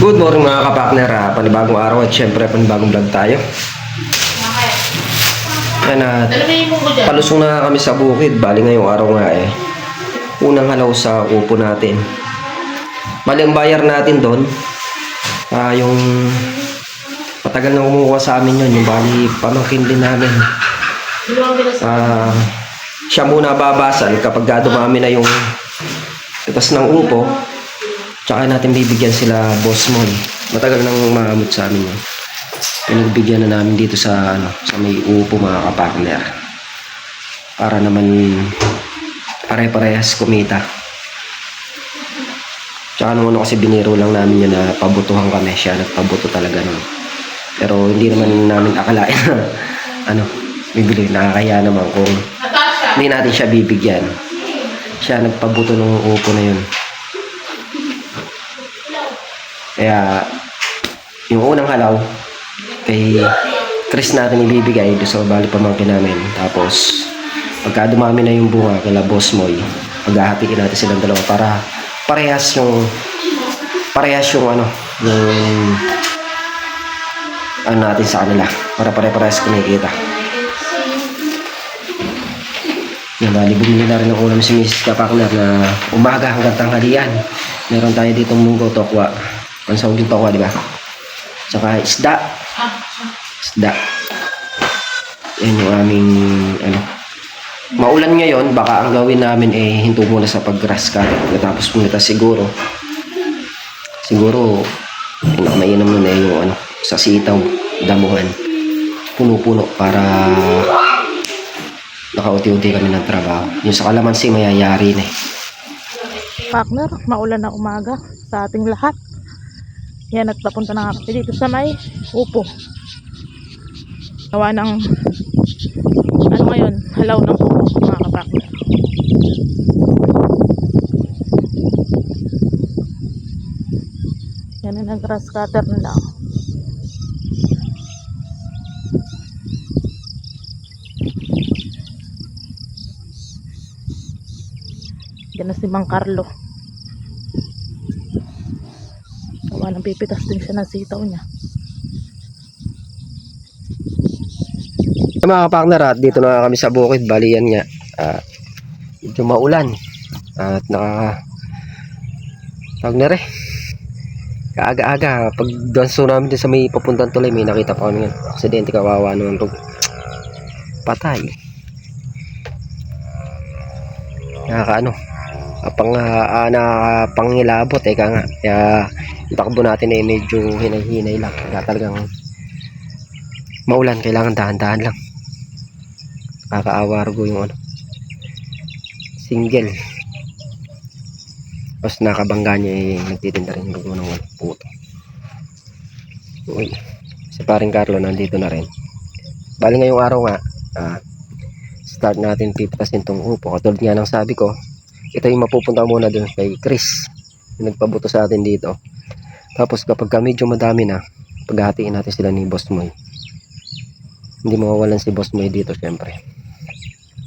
Good morning mga kapakner, panibagong araw at syempre panibagong vlog tayo. Yan at palusong na kami sa bukid. Bali ngayong araw nga unang halaw sa upo natin. Bali ang bayar natin doon, yung matagal na kumukuha sa amin yun, yung bali pamangkin din namin. Siya muna babasan kapag dumami na yung pitas ng upo. Tsaka natin bibigyan sila Boss Moy. Matagal nang maamot sa amin yun. Pinagbigyan na namin dito sa sa may upo mga kapartner. Para naman pare-parehas kumita. Tsaka nung kasi biniro lang namin yun na pabutuhan kami. Siya nagpabuto talaga nun. Pero hindi naman namin akalain na bibili. Nakakaya naman kung hindi natin siya bibigyan. Siya nagpabuto ng upo na yun. Kaya yung unang halaw kay Chris natin ibibigay doon sa bali pamangkin namin. Tapos pagka dumami na yung bunga kay Boss Moy, paghahatiin natin silang dalawa para parehas yung natin sa kanila, para pare-parehas kumikita. Yan, bali bumili na rin ng ulam si Mrs. Kapakner na umaga hanggang tanghalian. Meron tayo ditong munggo, tokwa. Pansawag yung tokwa, di ba? Tsaka isda. Yan yung aming maulan ngayon, baka ang gawin namin hinto muna sa pag-grass cutting. Pagkatapos punita siguro mainam nun yung sa sitaw, damuhan, puno-puno para nakaunti-unti kami ng trabaho. Yung sa kalamansi mayayari na Partner, maulan na umaga sa ating lahat. Yan at papunta na kami dito sa may upo. Gawa ng ngayon, halaw ng upo mga kapakner. Yan na grass cutter na lang. Yan na si Mang Carlo. Gawa ng pipitas din siya ng sitaw niya. mga kapakner, at dito na kami sa bukid. Bali yan nga, medyo maulan at kaaga-aga pag danso namin din sa may papuntang tulay, may nakita pa kami aksidente, kawawa naman to, patay, nakapangilabot kaya yung takbo natin medyo hinay-hinay lang, kaya talagang maulan, kailangan dahan-dahan lang. Kakaawargo yung single. Tapos nakabangga niya nagtitinda rin ng puto. Uy, si paring Carlo nandito na rin. Bali ngayong araw nga, start natin pipitasin tong upo. Katulad nga ng sabi ko, ito yung mapupunta muna dun kay Chris, yung nagpabuto sa atin dito. Tapos kapag medyo madami na, paghahatiin natin sila ni Boss Moy. Hindi mawawalan si Boss Moy dito syempre.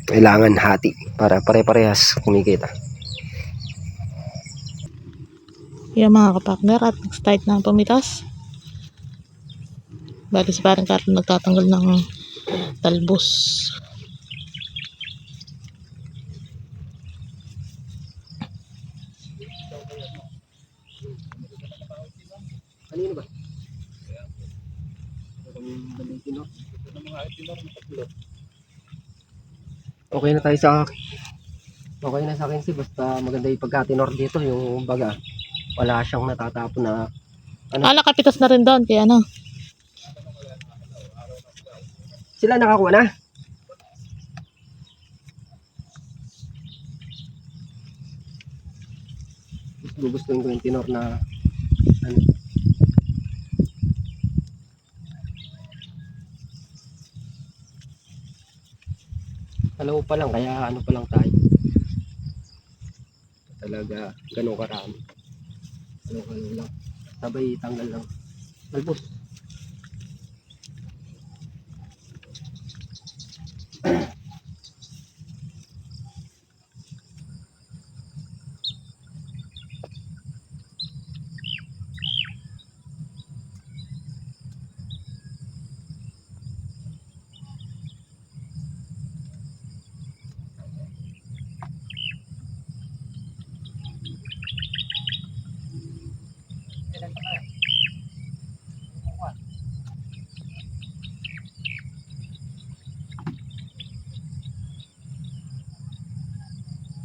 Kailangan hati para pare-parehas kumikita. Yan mga kapakner, at start na pumitas. Bali si parang Carlo nagtatanggal ng talbos. Kanino ba? Okay na sa akin si basta maganda yung pagka-tinor dito, yung baga wala siyang natatapon na Nakapitas na rin doon kaya sila nakakuha na. Gugustuhin ko yung tinor na dalawa pa lang, kaya pa lang tayo talaga, ganun karami, ganun lang, sabay tanggal lang talbos.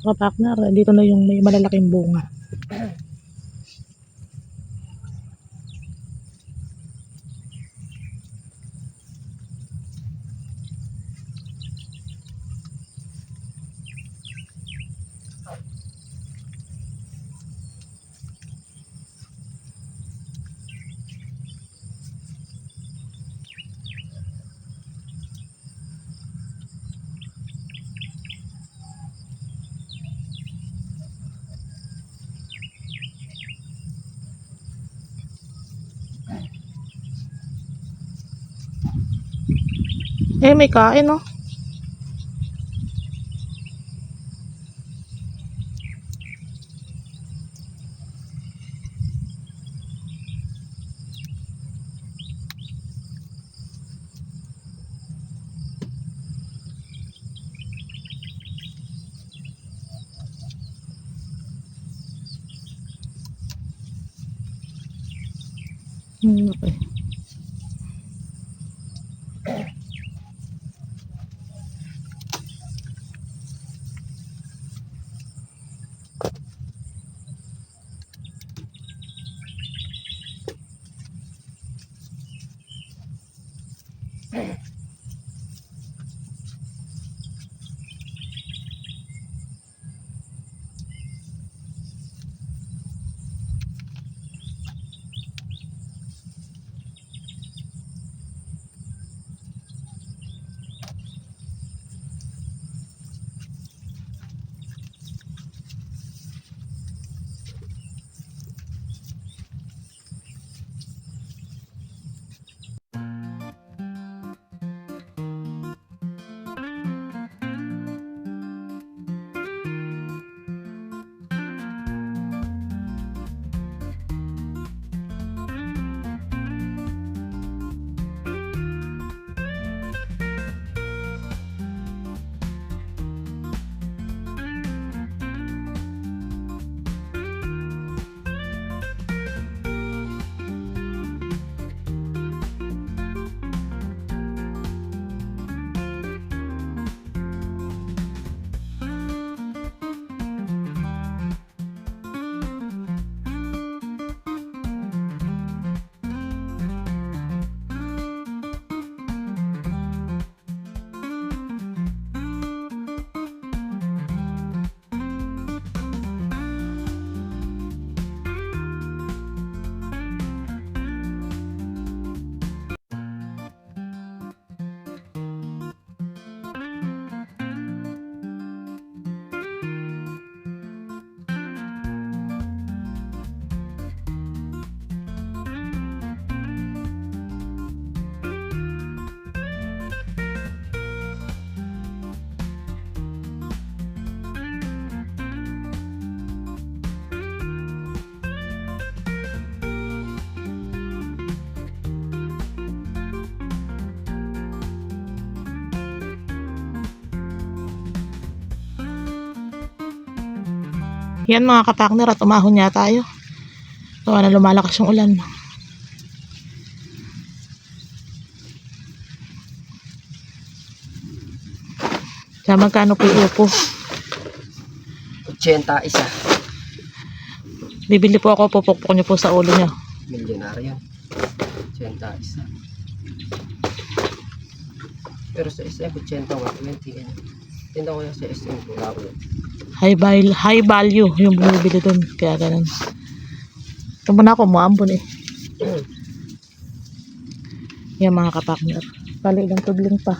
Kapaknar, dito na yung may malalaking bunga. Eh, may kain, no? Okay. Yan mga kapakner, at umahon niya tayo. Gawa na lumalakas yung ulan. Kaya magkano po yung upo? 80 isa. Bibili po ako, pupukpok niyo po sa ulo niyo. Milyonaryo. 80 isa. Pero sa SM, 80 nga, 20 yan. Tinda ko yan sa SM ko lang. High value yung bumibili doon. Kaya ganun. Ito muna ako, muambon eh. Yan mga kapakner. Bali ilang tubling pa.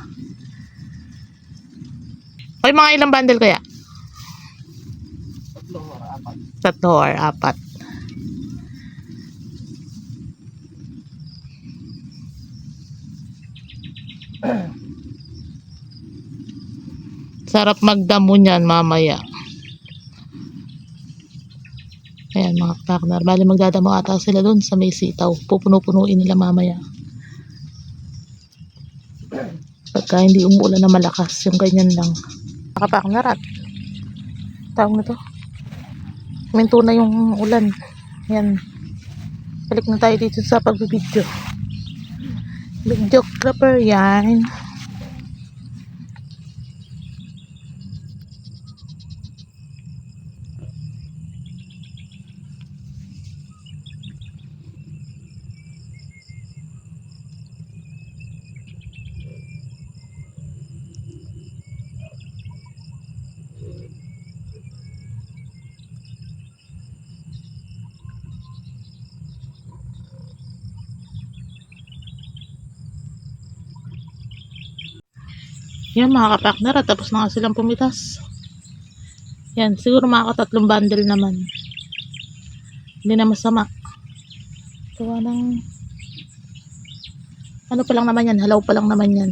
Oy, mga ilang bundle kaya? 3 or 4. Sarap magdamo niyan mamaya. Ayan mga kapakner. Bali magdadamo ata sila doon sa may sitaw. Pupuno-punuin nila mamaya. Pagka hindi umuulan na malakas, yung ganyan lang. Mga kapakner, at tawag na to. Minto na yung ulan. Ayan. Balik na tayo dito sa pagbibideo. Videographer yan. Yan mga kapakner, at tapos na nga silang pumitas. Yan, siguro mga 3 bundle naman. Hindi na masama. Gawa ng ano pa lang naman yan, halaw pa lang naman yan.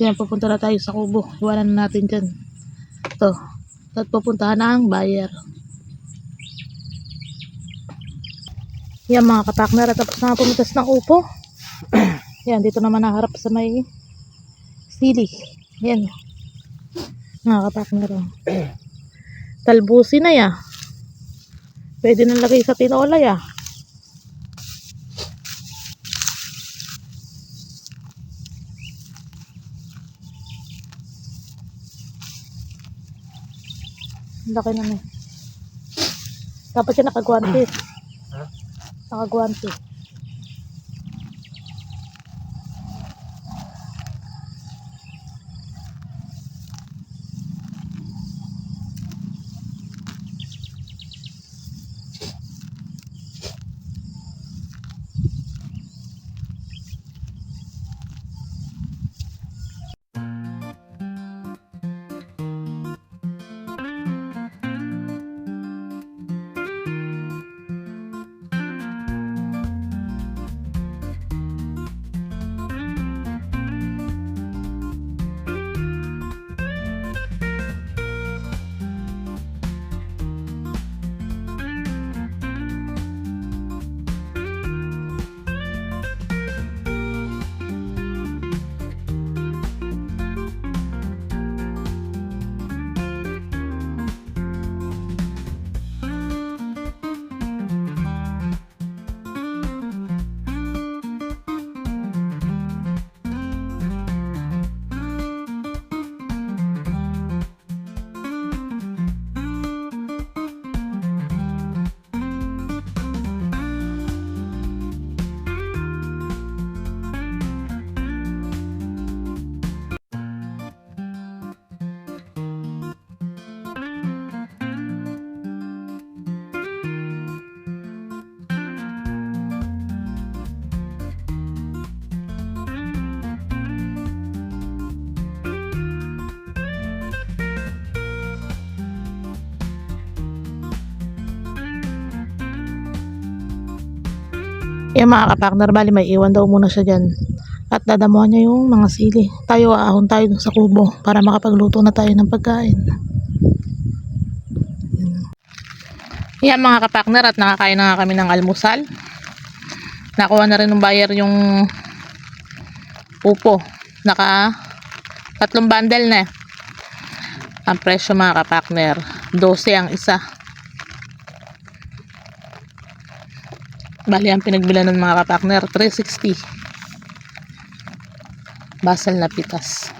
Yan, pupunta na tayo sa kubo. Iwanan na natin dyan. Ito. At pupuntahan na ang buyer. Yan mga kapakner, tapos na pumitas ng upo. Yan, dito naman naharap sa may sili. Yan. Mga kapakner. Talbusi na ya. Pwede nang lagay sa tinola ya. Laki na eh. Dapat siya nakagwante. Nakagwante. Yan mga kapakner, bali may iwan daw muna siya dyan. At dadamuhan niya yung mga sili. Tayo aahon tayo dun sa kubo para makapagluto na tayo ng pagkain. Yan mga kapakner, at nakakain na nga kami ng almusal. Nakuha na rin ng buyer yung upo. Naka 3 bundle na. Ang presyo mga kapakner, 12 ang isa. Bali ang pinagbilan ng mga kapakner, 360. Basal na pitas.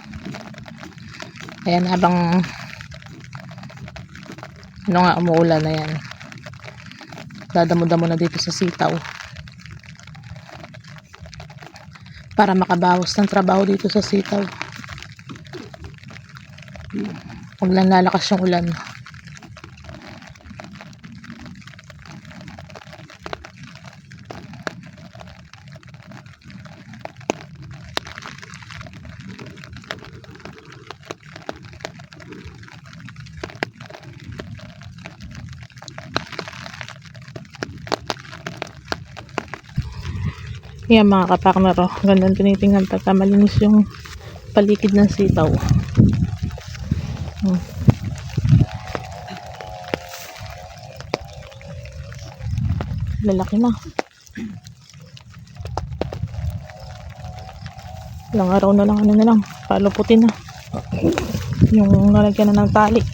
Ayan, habang ano nga, umuulan na yan. Dadamo-damo na dito sa sitaw. Para makabawas ng trabaho dito sa sitaw. Huwag lang lalakas yung ulan. Yan mga kapakner, oh. Gandang tinitingnan pagka malinis yung paligid ng sitaw. Lalaki na. Ilang araw na lang, ano na lang, paluputin na. Yung nalagyan na ng tali.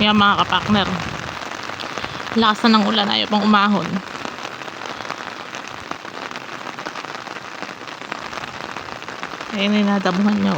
Yan mga kapakner. Lakas na ng ulan, ayaw pang umahon. Ayun yung nadabuhan nyo.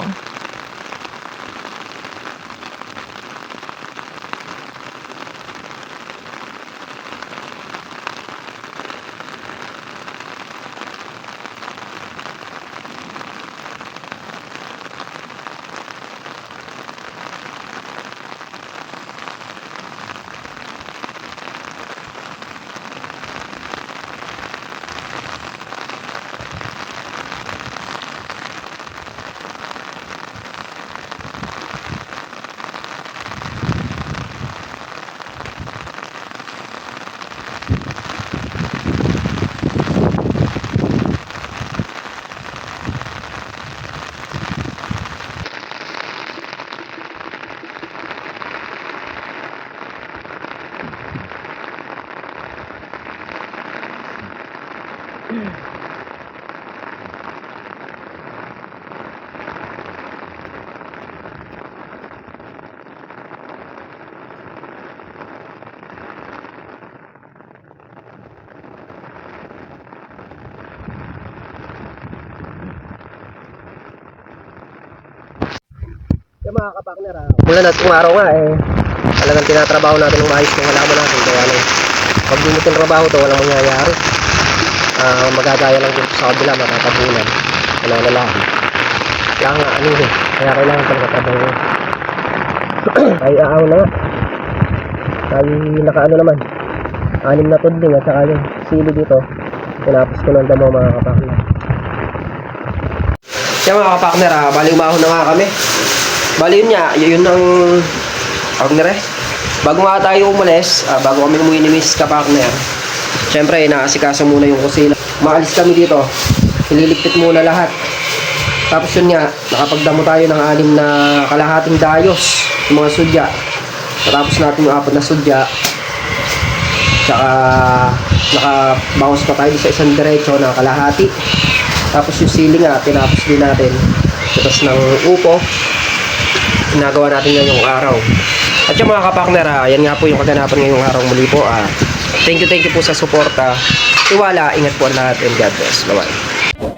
Yung mga kapakner, mula na itong araw nga talagang tinatrabaho natin ng maayos ng halaman natin. Kaya lang, pag di mo itong trabaho ito, walang mangyayari. Magagaya lang dito sa kabila, matatabunan. Wala na lang. Kaya nga, kaya kailangan talaga trabaho. Ay aaw na nga. Ay nakaano naman. 6 na tudling at saka yung sili dito. Tinapos ko ng damo mga kapakner. Kaya mga kapakner, bali umahon na nga kami. Bali yun nga, yun ang partner eh. Bago nga tayo umalis, bago kami umuwi ni Miss Kapakner, syempre inaasikaso muna yung kusina. Maalis kami dito, ililigpit muna lahat. Tapos yun nga, nakapagdamo tayo ng 6 na kalahating dayos, yung mga sudya. Natapos natin yung 4 na sudya. Tsaka nakabawas pa tayo sa isang diretso na kalahati. Tapos yung sili nga, tinapos din natin. Tapos ng upo, ginagawa natin yan yung araw. At yung mga kapakner, yan nga po yung kaganapan ngayong araw muli po. Thank you po sa suporta. Tiwala, ingat po natin. God bless. Bye-bye.